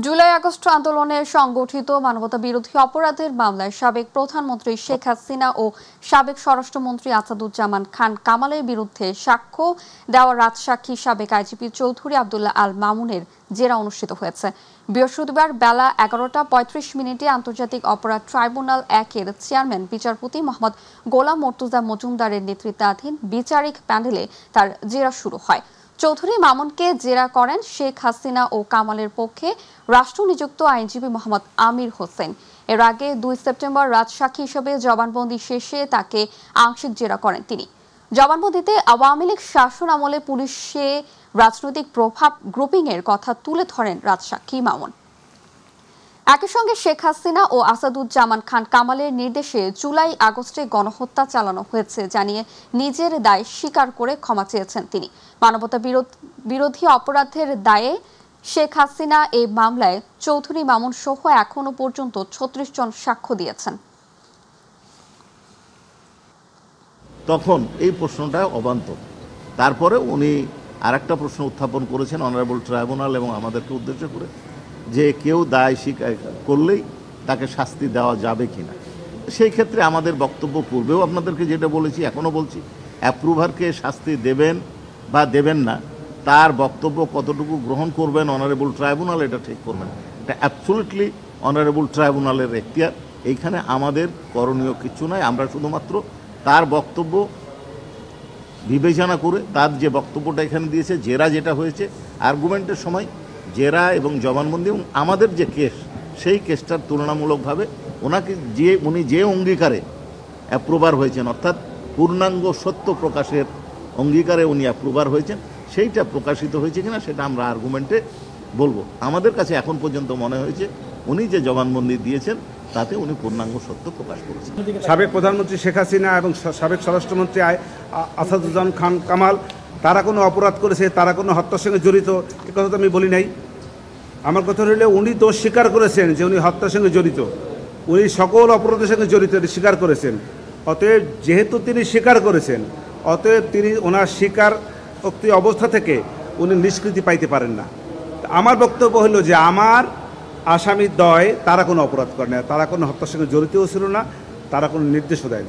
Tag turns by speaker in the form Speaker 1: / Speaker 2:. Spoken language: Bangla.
Speaker 1: জুলাই আগস্ট আন্দোলনে সংগঠিত মানবতা বিরোধী অপরাধের মামলায় সাবেক প্রধানমন্ত্রী শেখ হাসিনা ও সাবেক স্বরাষ্ট্রমন্ত্রী আসাদুজ্জামান খান কামালের বিরুদ্ধে সাক্ষ্য দেওয়া রাজসাক্ষী সাবেক আইজিপি চৌধুরী আব্দুল্লাহ আল মামুনের জেরা অনুষ্ঠিত হয়েছে। বৃহস্পতিবার বেলা 11:35 আন্তর্জাতিক অপরাধ ট্রাইব্যুনাল 1-এর চেয়ারম্যান বিচারপতি মোহাম্মদ গোলাম মর্তুজা মজুমদারের নেতৃত্বাধীন বিচারিক প্যানেলে তার জেরা শুরু হয়। চৌধুরী মামুনকে জেরা করেন শেখ হাসিনা ও কামালের পক্ষে রাষ্ট্রনিযুক্ত আইনজীবী মোহাম্মদ আমির হোসেন। এর আগে 2 সেপ্টেম্বর রাজসাক্ষী হিসেবে জবানবন্দি শেষে তাকে আংশিক জেরা করেন তিনি। জবানবন্দিতে আওয়ামী লীগ শাসন আমলে পুলিশে রাজনৈতিক প্রভাব গ্রুপিংয়ের কথা তুলে ধরেন রাজসাক্ষী মামুন। একই সঙ্গে শেখ হাসিনা ও আসাদুজ্জামান খান কামালের নির্দেশে জুলাই আগস্টে গণহত্যা চালানো হয়েছে জানিয়ে নিজের দায় স্বীকার করে ক্ষমা চেয়েছেন তিনি। মানবতা বিরোধী অপরাধের দায়ে শেখ হাসিনা এই মামলায় চৌধুরী মামুন সহ এখনো পর্যন্ত 36 জন সাক্ষ্য দিয়েছেন।
Speaker 2: তখন এই প্রশ্নটা অবান্তর। তারপরে উনি আরেকটা প্রশ্ন উত্থাপন করেছেন অনারেবল ট্রাইব্যুনাল এবং আমাদেরকে উদ্দেশ্য করে, যে কেউ দায় স্বীকার করলেই তাকে শাস্তি দেওয়া যাবে কিনা। সেই ক্ষেত্রে আমাদের বক্তব্য পূর্বেও আপনাদেরকে যেটা বলেছি এখনও বলছি, অ্যাপ্রুভারকে শাস্তি দেবেন বা দেবেন না তার বক্তব্য কতটুকু গ্রহণ করবেন অনারেবল ট্রাইব্যুনাল এটা ঠিক করবেন। এটা অ্যাবসলিউটলি অনারেবল ট্রাইব্যুনালের এখতিয়ার। এইখানে আমাদের করণীয় কিছু নয়। আমরা শুধুমাত্র তার বক্তব্য বিবেচনা করে তার যে বক্তব্যটা এখানে দিয়েছে, জেরা যেটা হয়েছে আর্গুমেন্টের সময় জেরা এবং জবানবন্দি এবং আমাদের যে কেস, সেই কেসটার তুলনামূলকভাবে উনি যে অঙ্গীকারে অ্যাপ্রুভার হয়েছেন, অর্থাৎ পূর্ণাঙ্গ সত্য প্রকাশের অঙ্গীকারে উনি অ্যাপ্রুভার হয়েছেন, সেইটা প্রকাশিত হয়েছে কিনা সেটা আমরা আর্গুমেন্টে বলবো। আমাদের কাছে এখন পর্যন্ত মনে হয়েছে উনি যে জবানবন্দি দিয়েছেন তাতে উনি পূর্ণাঙ্গ সত্য প্রকাশ করেছেন।
Speaker 3: সাবেক প্রধানমন্ত্রী শেখ হাসিনা এবং সাবেক স্বরাষ্ট্রমন্ত্রী আসাদুজ্জামান খান কামাল তারা কোনো অপরাধ করেছে, তারা কোনো হত্যার সঙ্গে জড়িত, এ কথা তো আমি বলি নাই। আমার কথা হলে উনি তো স্বীকার করেছেন যে উনি হত্যার সঙ্গে জড়িত, উনি সকল অপরাধের সঙ্গে জড়িত স্বীকার করেছেন। অতএব যেহেতু তিনি স্বীকার করেছেন, অতএব তিনি ওনার স্বীকার অবস্থা থেকে উনি নিষ্কৃতি পাইতে পারেন না। আমার বক্তব্য হলো যে আমার আসামির দয় তারা কোনো অপরাধ করে না, তারা কোনো হত্যার সঙ্গে জড়িতও ছিল না, তারা কোনো নির্দেশও দেয় না।